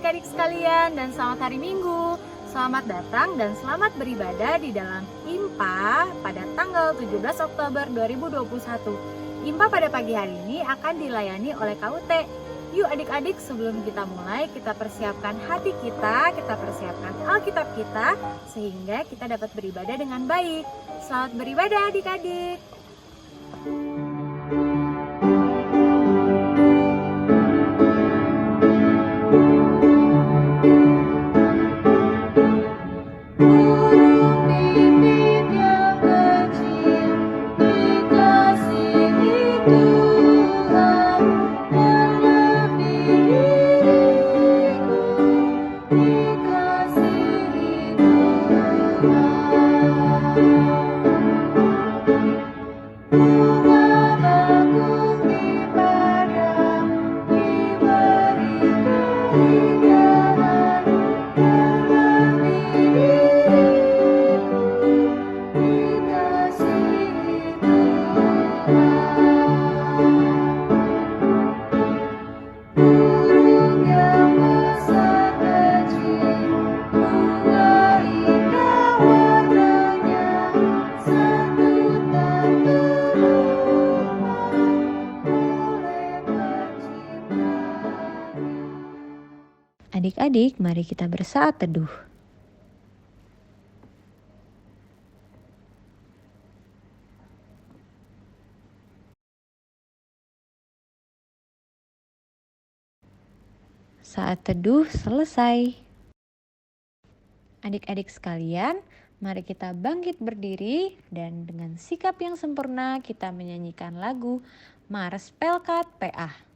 adik-adik sekalian dan selamat hari Minggu. Selamat datang dan selamat beribadah di dalam IMPA pada tanggal 17 Oktober 2021. IMPA pada pagi hari ini akan dilayani oleh KUT. Yuk adik-adik, sebelum kita mulai, kita persiapkan hati kita persiapkan Alkitab kita, sehingga kita dapat beribadah dengan baik. Selamat beribadah adik-adik. Adik-adik, mari kita bersaat teduh. Saat teduh selesai. Adik-adik sekalian, mari kita bangkit berdiri dan dengan sikap yang sempurna kita menyanyikan lagu Mars Pelkat PA.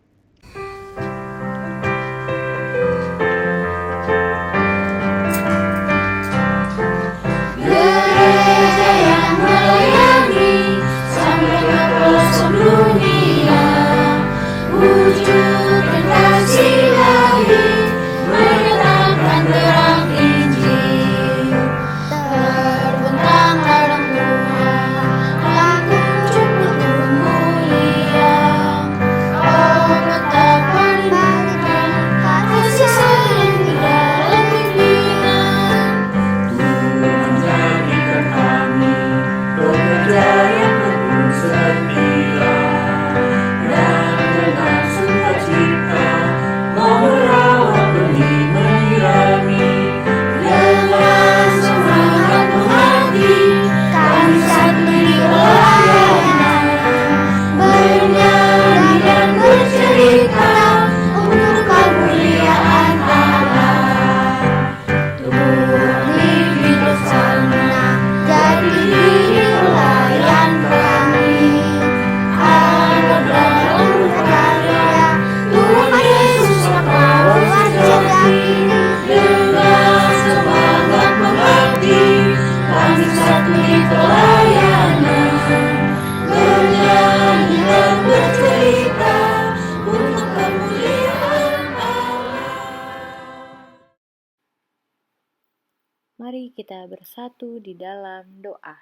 Mari kita bersatu di dalam doa.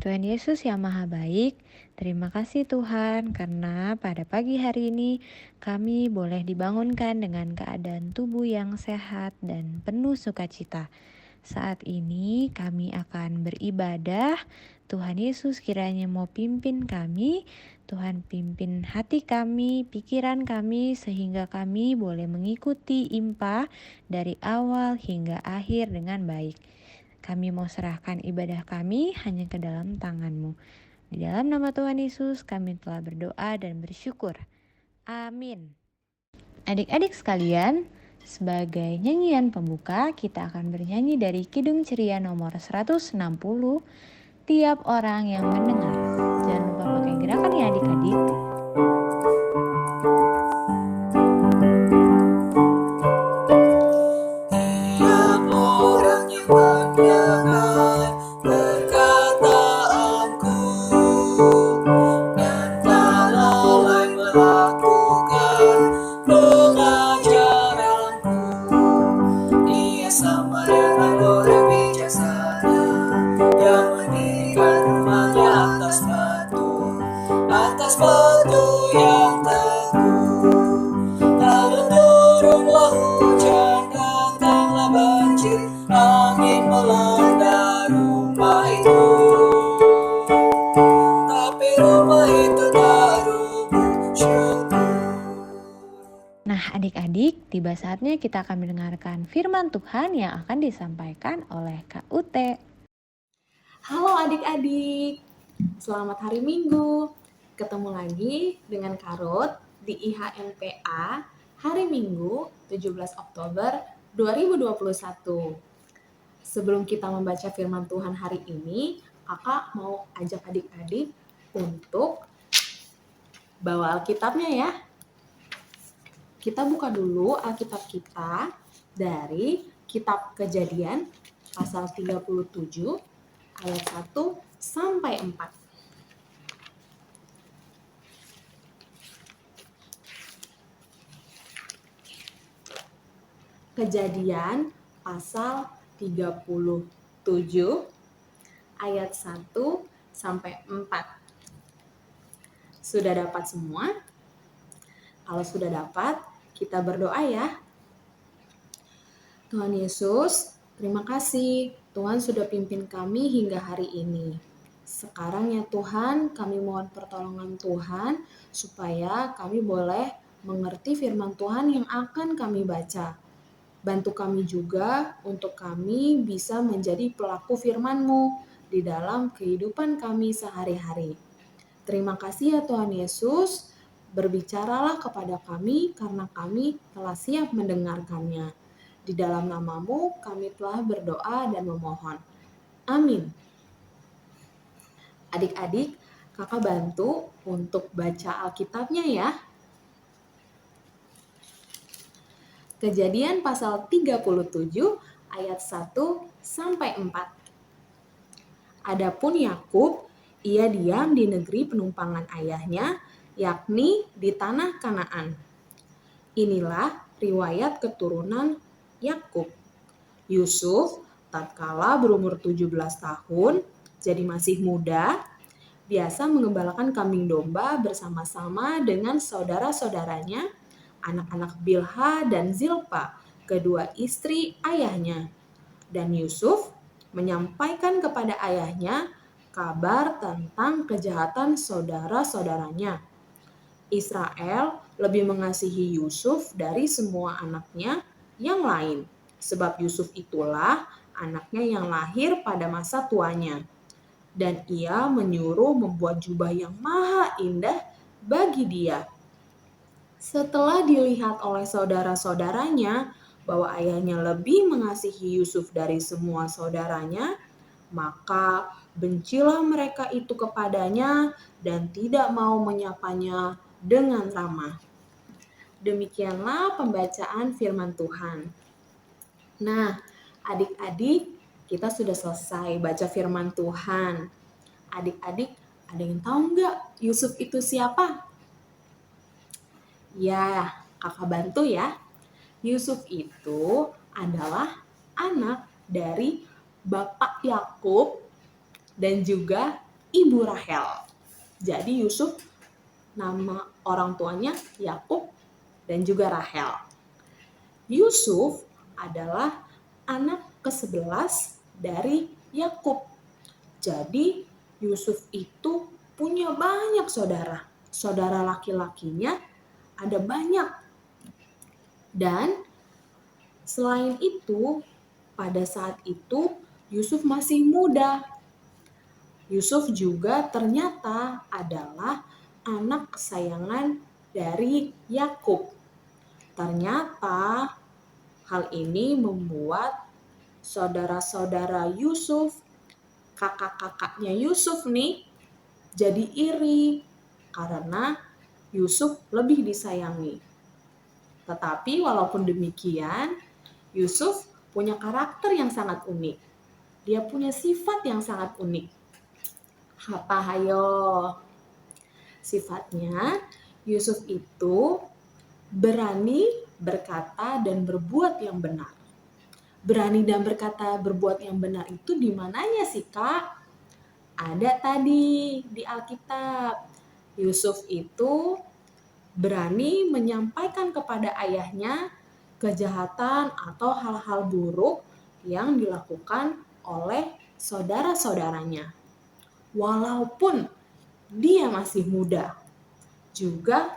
Tuhan Yesus yang Maha Baik, terima kasih Tuhan karena pada pagi hari ini kami boleh dibangunkan dengan keadaan tubuh yang sehat dan penuh sukacita. Saat ini kami akan beribadah. Tuhan Yesus kiranya mau pimpin kami, Tuhan pimpin hati kami, pikiran kami, sehingga kami boleh mengikuti IMPA dari awal hingga akhir dengan baik. Kami mau serahkan ibadah kami hanya ke dalam tangan-Mu. Di dalam nama Tuhan Yesus kami telah berdoa dan bersyukur. Amin. Adik-adik sekalian, sebagai nyanyian pembuka, kita akan bernyanyi dari Kidung Ceria nomor 160, Tiap Orang Yang Mendengar. Jangan lupa pakai gerakan ya adik-adik. Tiap orang yang mendengar perkataanku dan tak lalai melakukan pengajaranku, dia sama dengan orang bijaksana yang mendirikan rumahnya atas tanah. Adik-adik, tiba saatnya kita akan mendengarkan firman Tuhan yang akan disampaikan oleh Kak Ute. Halo adik-adik, selamat hari Minggu. Ketemu lagi dengan Karot di IHMPA hari Minggu 17 Oktober 2021. Sebelum kita membaca firman Tuhan hari ini, kakak mau ajak adik-adik untuk bawa Alkitabnya ya. Kita buka dulu Alkitab kita dari Kitab Kejadian pasal 37 ayat 1 sampai 4. Kejadian pasal 37 ayat 1 sampai 4. Sudah dapat semua? Kalau sudah dapat, kita berdoa ya. Tuhan Yesus, terima kasih Tuhan sudah pimpin kami hingga hari ini. Sekarang ya Tuhan, kami mohon pertolongan Tuhan supaya kami boleh mengerti firman Tuhan yang akan kami baca. Bantu kami juga untuk kami bisa menjadi pelaku firman-Mu di dalam kehidupan kami sehari-hari. Terima kasih ya Tuhan Yesus, berbicaralah kepada kami karena kami telah siap mendengarkannya. Di dalam nama-Mu kami telah berdoa dan memohon. Amin. Adik-adik, kakak bantu untuk baca Alkitabnya ya. Kejadian pasal 37 ayat 1 sampai 4. Adapun Yakub, ia diam di negeri penumpangan ayahnya, yakni di tanah Kanaan. Inilah riwayat keturunan Yakub. Yusuf tatkala berumur 17 tahun, jadi masih muda, biasa mengembalakan kambing domba bersama-sama dengan saudara-saudaranya, anak-anak Bilha dan Zilpa, kedua istri ayahnya. Dan Yusuf menyampaikan kepada ayahnya kabar tentang kejahatan saudara-saudaranya. Israel lebih mengasihi Yusuf dari semua anaknya yang lain, sebab Yusuf itulah anaknya yang lahir pada masa tuanya. Dan ia menyuruh membuat jubah yang maha indah bagi dia. Setelah dilihat oleh saudara-saudaranya bahwa ayahnya lebih mengasihi Yusuf dari semua saudaranya, maka bencilah mereka itu kepadanya dan tidak mau menyapanya dengan ramah. Demikianlah pembacaan firman Tuhan. Nah, adik-adik, kita sudah selesai baca firman Tuhan. Adik-adik, ada yang tahu nggak Yusuf itu siapa? Ya, kakak bantu ya. Yusuf itu adalah anak dari Bapak Yakub dan juga Ibu Rahel. Jadi Yusuf nama orang tuanya Yakub dan juga Rahel. Yusuf adalah anak ke-11 dari Yakub. Jadi Yusuf itu punya banyak saudara. Saudara laki-lakinya ada banyak. Dan selain itu, pada saat itu Yusuf masih muda. Yusuf juga ternyata adalah anak kesayangan dari Yakub. Ternyata hal ini membuat saudara-saudara Yusuf, kakak-kakaknya Yusuf nih, jadi iri karena Yusuf lebih disayangi. Tetapi walaupun demikian, Yusuf punya karakter yang sangat unik. Dia punya sifat yang sangat unik. Apa hayo? Sifatnya, Yusuf itu berani berkata dan berbuat yang benar. Berani dan berkata berbuat yang benar itu di mananya sih, Kak? Ada tadi di Alkitab. Yusuf itu berani menyampaikan kepada ayahnya kejahatan atau hal-hal buruk yang dilakukan oleh saudara-saudaranya. Walaupun dia masih muda, juga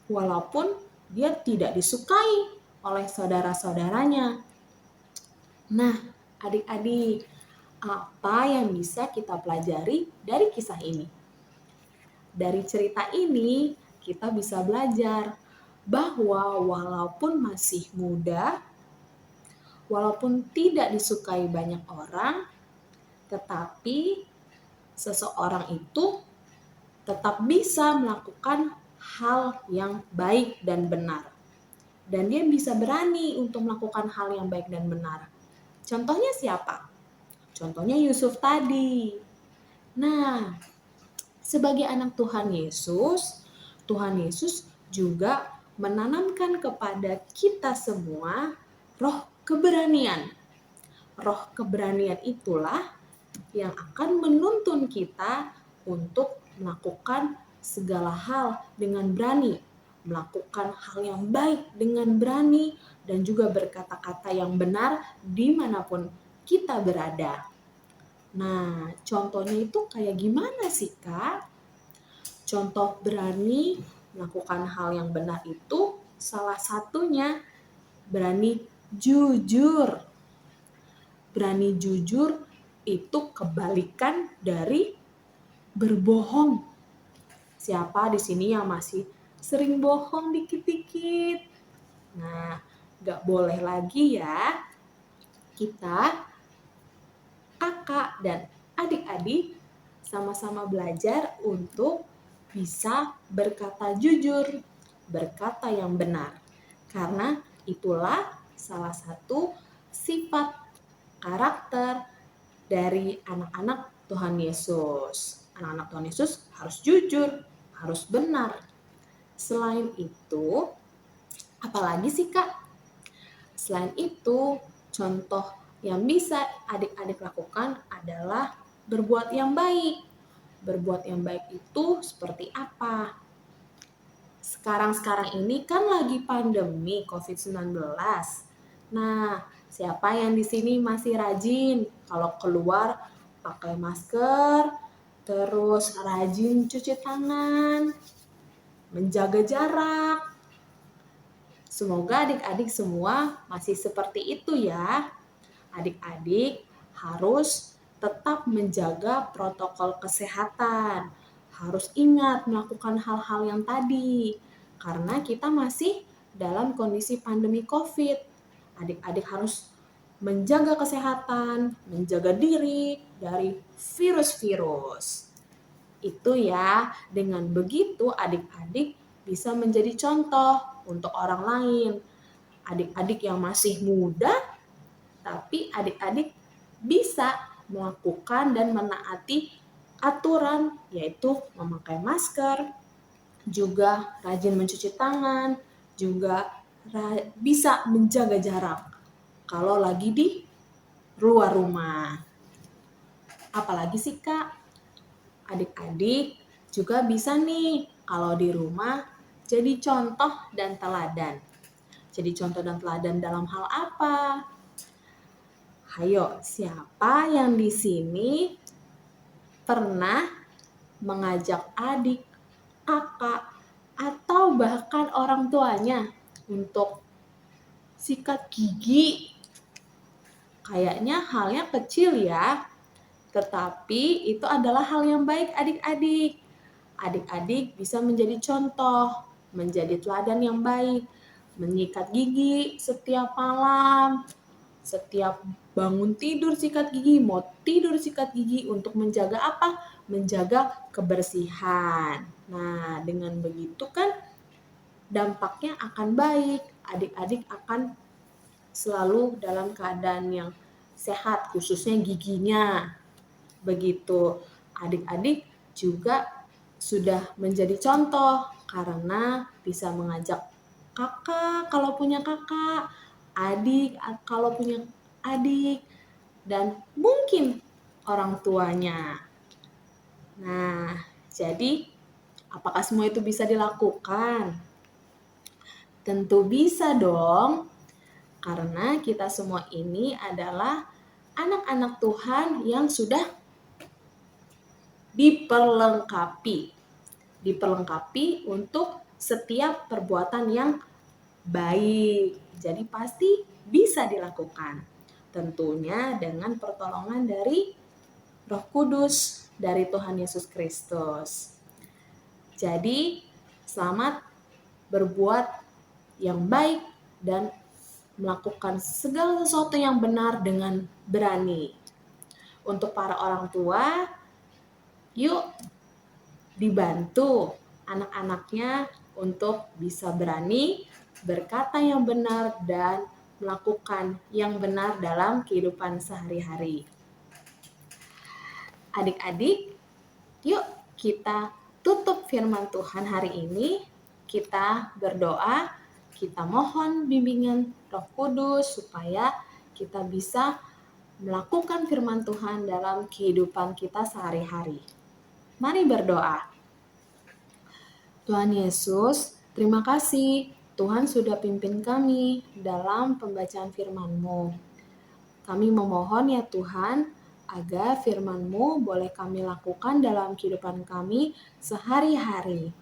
walaupun dia tidak disukai oleh saudara-saudaranya. Nah, adik-adik, apa yang bisa kita pelajari dari kisah ini? Dari cerita ini, kita bisa belajar bahwa walaupun masih muda, walaupun tidak disukai banyak orang, tetapi seseorang itu tetap bisa melakukan hal yang baik dan benar. Dan dia bisa berani untuk melakukan hal yang baik dan benar. Contohnya siapa? Contohnya Yusuf tadi. Nah, sebagai anak Tuhan Yesus juga menanamkan kepada kita semua roh keberanian. Roh keberanian itulah yang akan menuntun kita untuk melakukan segala hal dengan berani, melakukan hal yang baik dengan berani, dan juga berkata-kata yang benar dimanapun kita berada. Nah, contohnya itu kayak gimana sih, Kak? Contoh berani melakukan hal yang benar itu salah satunya berani jujur. Berani jujur itu kebalikan dari berbohong. Siapa di sini yang masih sering bohong dikit-dikit? Nah, gak boleh lagi ya. Kita, kakak dan adik-adik sama-sama belajar untuk bisa berkata jujur, berkata yang benar. Karena itulah salah satu sifat karakter dari anak-anak Tuhan Yesus. Anak-anak Tuhan Yesus harus jujur, harus benar. Selain itu, apalagi sih Kak? Selain itu, contoh yang bisa adik-adik lakukan adalah berbuat yang baik. Berbuat yang baik itu seperti apa? Sekarang ini kan lagi pandemi COVID-19. Nah, siapa yang di sini masih rajin kalau keluar pakai masker, terus rajin cuci tangan, menjaga jarak? Semoga adik-adik semua masih seperti itu ya. Adik-adik harus tetap menjaga protokol kesehatan. Harus ingat melakukan hal-hal yang tadi. Karena kita masih dalam kondisi pandemi COVID. Adik-adik harus menjaga kesehatan, menjaga diri dari virus-virus. Itu ya, dengan begitu adik-adik bisa menjadi contoh untuk orang lain. Adik-adik yang masih muda, tapi adik-adik bisa melakukan dan menaati aturan, yaitu memakai masker, juga rajin mencuci tangan, juga bisa menjaga jarak kalau lagi di luar rumah. Apalagi sih Kak? Adik-adik juga bisa nih kalau di rumah jadi contoh dan teladan. Jadi contoh dan teladan dalam hal apa? Hayo, siapa yang di sini pernah mengajak adik, kakak, atau bahkan orang tuanya untuk sikat gigi? Kayaknya halnya kecil ya, tetapi itu adalah hal yang baik adik-adik. Adik-adik bisa menjadi contoh, menjadi teladan yang baik, menyikat gigi setiap malam, setiap bangun tidur sikat gigi, mau tidur sikat gigi untuk menjaga apa? Menjaga kebersihan. Nah, dengan begitu kan dampaknya akan baik. Adik-adik akan selalu dalam keadaan yang sehat, khususnya giginya. Begitu, adik-adik juga sudah menjadi contoh karena bisa mengajak kakak kalau punya kakak, adik kalau punya adik, dan mungkin orang tuanya. Nah, jadi apakah semua itu bisa dilakukan? Tentu bisa dong, karena kita semua ini adalah anak-anak Tuhan yang sudah diperlengkapi untuk setiap perbuatan yang baik. Jadi pasti bisa dilakukan. Tentunya dengan pertolongan dari Roh Kudus dari Tuhan Yesus Kristus. Jadi, selamat berbuat yang baik dan melakukan segala sesuatu yang benar dengan berani. Untuk para orang tua, yuk dibantu anak-anaknya untuk bisa berani berkata yang benar dan melakukan yang benar dalam kehidupan sehari-hari. Adik-adik, yuk kita tutup firman Tuhan hari ini. Kita berdoa, kita mohon bimbingan Roh Kudus supaya kita bisa melakukan firman Tuhan dalam kehidupan kita sehari-hari. Mari berdoa. Tuhan Yesus, terima kasih Tuhan sudah pimpin kami dalam pembacaan firman-Mu. Kami memohon ya Tuhan, agar firman-Mu boleh kami lakukan dalam kehidupan kami sehari-hari.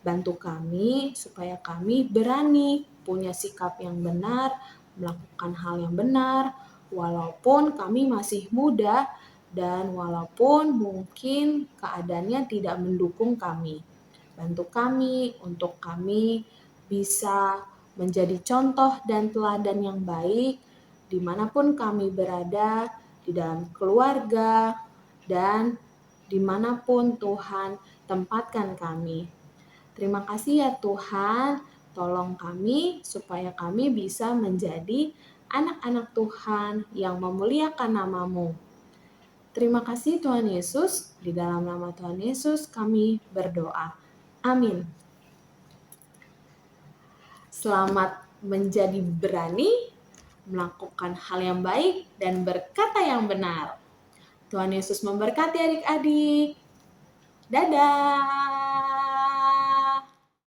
Bantu kami supaya kami berani punya sikap yang benar, melakukan hal yang benar, walaupun kami masih muda dan walaupun mungkin keadaannya tidak mendukung kami. Bantu kami untuk kami bisa menjadi contoh dan teladan yang baik dimanapun kami berada, di dalam keluarga, dan dimanapun Tuhan tempatkan kami. Terima kasih ya Tuhan, tolong kami supaya kami bisa menjadi anak-anak Tuhan yang memuliakan nama-Mu. Terima kasih Tuhan Yesus, di dalam nama Tuhan Yesus kami berdoa. Amin. Selamat menjadi berani, melakukan hal yang baik, dan berkata yang benar. Tuhan Yesus memberkati adik-adik. Dadah!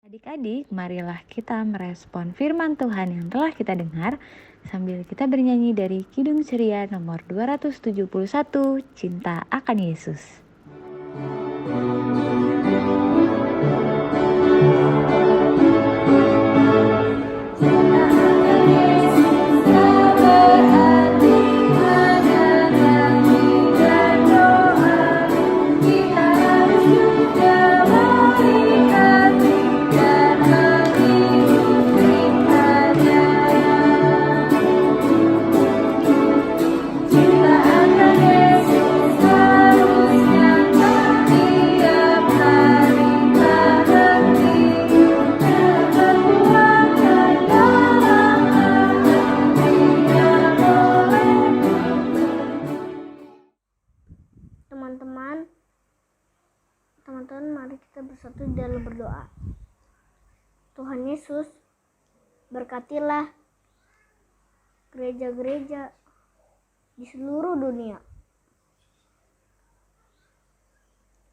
Adik-adik, marilah kita merespon firman Tuhan yang telah kita dengar sambil kita bernyanyi dari Kidung Ceria nomor 271, Cinta akan Yesus. Teman-teman, mari kita bersatu dalam berdoa. Tuhan Yesus, berkatilah gereja-gereja di seluruh dunia,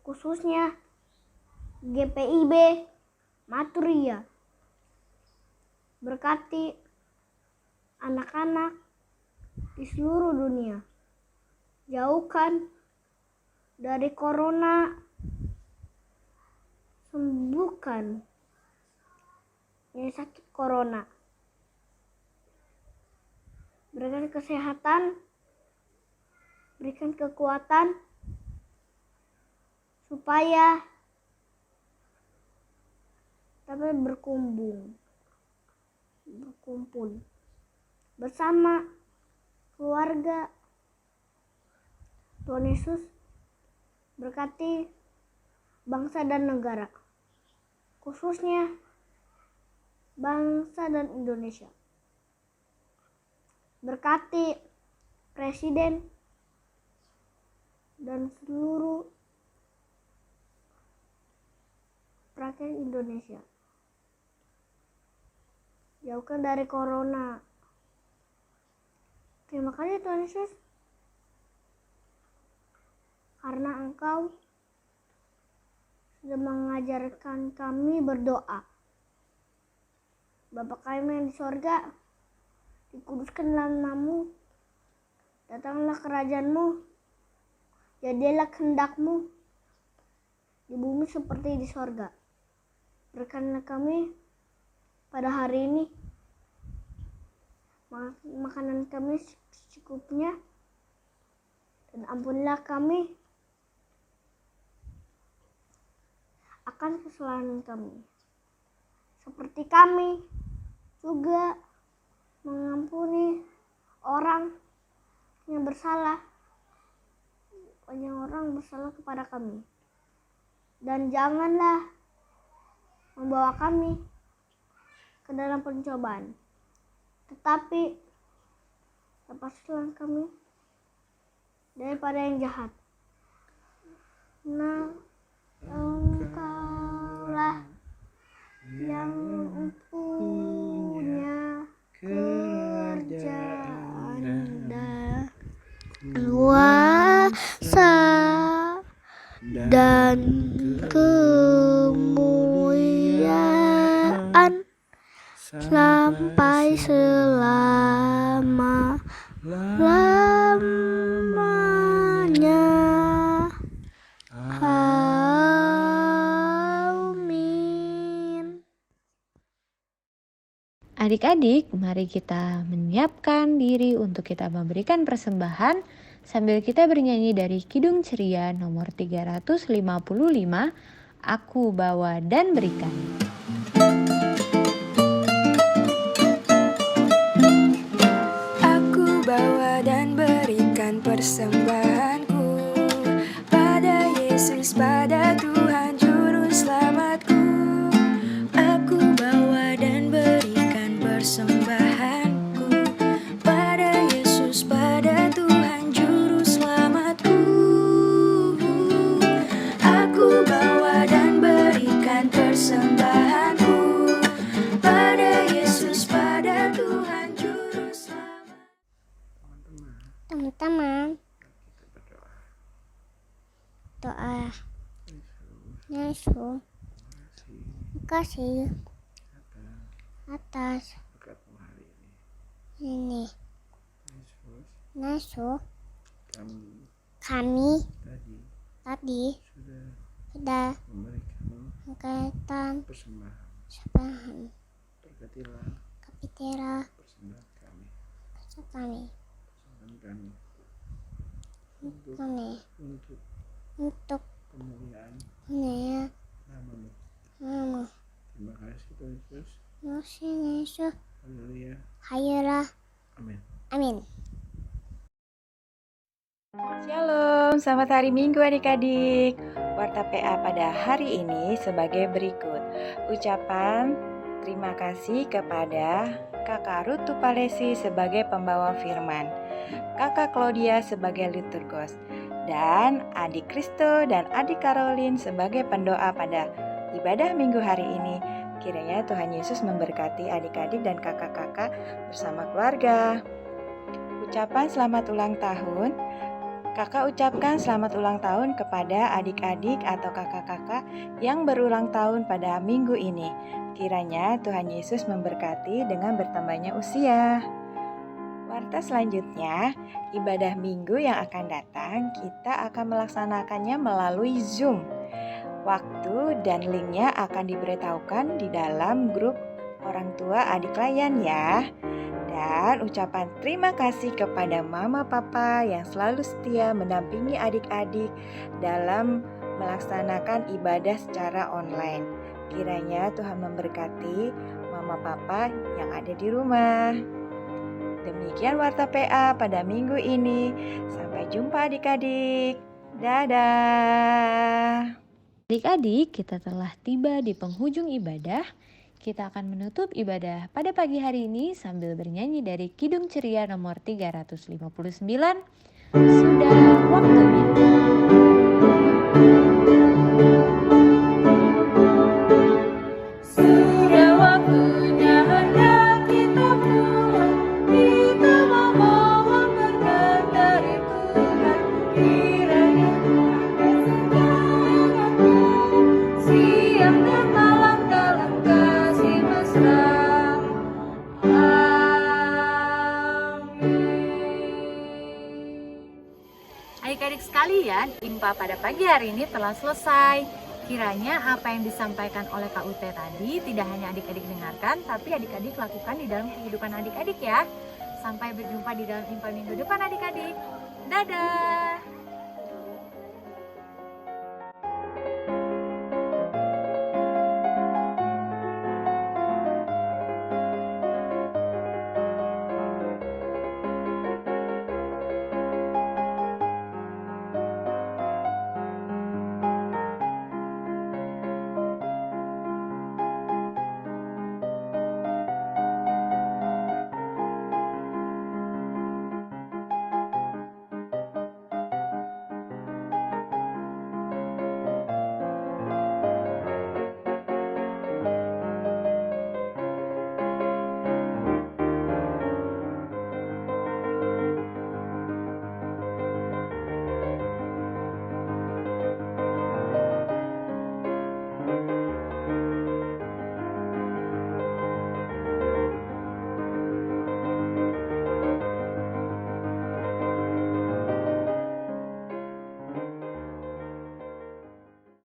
khususnya GPIB Maturia. Berkati anak-anak di seluruh dunia. Jauhkan dari corona, sembuhkan yang sakit corona. Berikan kesehatan, berikan kekuatan supaya dapat berkumpul bersama keluarga. Tuhan Yesus berkati bangsa dan negara, khususnya bangsa dan Indonesia. Berkati presiden dan seluruh rakyat Indonesia. Jauhkan dari corona. Terima kasih Tuhan Yesus, karena Engkau sudah mengajarkan kami berdoa. Bapa kami yang di sorga, dikuduskanlah namamu, datanglah kerajaan-Mu, jadilah kehendak-Mu di bumi seperti di sorga. Berikanlah kami pada hari ini makanan kami secukupnya, dan ampunilah kami akan kesalahan kami, seperti kami juga mengampuni orang yang bersalah kepada kami. Dan janganlah membawa kami ke dalam pencobaan, tetapi lepaskanlah kami daripada yang jahat. Nah, Engkaulah yang punya kerajaan dan kuasa dan kemuliaan sampai selama-lamanya. Amin. Adik-adik, mari kita menyiapkan diri untuk kita memberikan persembahan sambil kita bernyanyi dari Kidung Ceria nomor 355, Aku Bawa dan Berikan. Aku bawa dan berikan persembahanku pada Yesus, pada Tuhan Juru Selamatku. Aku bawa dan berikan persembahanku pada Yesus, pada Tuhan Juru Selamatku. Aku bawa dan berikan persembahanku pada Yesus, pada Tuhan Juru Selamatku. Teman-teman, doa. Yesus, kasih atas ini. Yesus, kami tadi sudah memberikan persembahan. Kapitera kami untuk kemuliaan namamu. Terima kasih Tuhan Yesus. Yesus, Haleluya. hayırlah. Amin. Shalom, selamat hari Minggu adik-adik. Warta PA pada hari ini sebagai berikut. Ucapan terima kasih kepada Kakak Ruth Tupalesi sebagai pembawa firman, Kakak Claudia sebagai liturgos, dan Adik Kristo dan Adik Caroline sebagai pendoa pada ibadah minggu hari ini. Kiranya Tuhan Yesus memberkati adik-adik dan kakak-kakak bersama keluarga. Ucapan selamat ulang tahun. Kakak ucapkan selamat ulang tahun kepada adik-adik atau kakak-kakak yang berulang tahun pada minggu ini. Kiranya Tuhan Yesus memberkati dengan bertambahnya usia. Warta selanjutnya, ibadah minggu yang akan datang, kita akan melaksanakannya melalui Zoom. Waktu dan linknya akan diberitahukan di dalam grup orang tua adik layan ya. Dan ucapan terima kasih kepada mama papa yang selalu setia mendampingi adik-adik dalam melaksanakan ibadah secara online. Kiranya Tuhan memberkati mama papa yang ada di rumah. Demikian Warta PA pada minggu ini. Sampai jumpa adik-adik. Dadah. Adik-adik, kita telah tiba di penghujung ibadah. Kita akan menutup ibadah pada pagi hari ini sambil bernyanyi dari Kidung Ceria nomor 359. Sudah waktunya. Sudah waktunya hendak kita pulang, kita memohon berkat dari Tuhan. Kiranya Tuhan bersedia siang dan malam dalam kasih mesra. Adik-adik sekalian, IMPA pada pagi hari ini telah selesai. Kiranya apa yang disampaikan oleh Kak Ute tadi tidak hanya adik-adik dengarkan, tapi adik-adik lakukan di dalam kehidupan adik-adik ya. Sampai berjumpa di dalam IMPA minggu depan adik-adik. Dadah!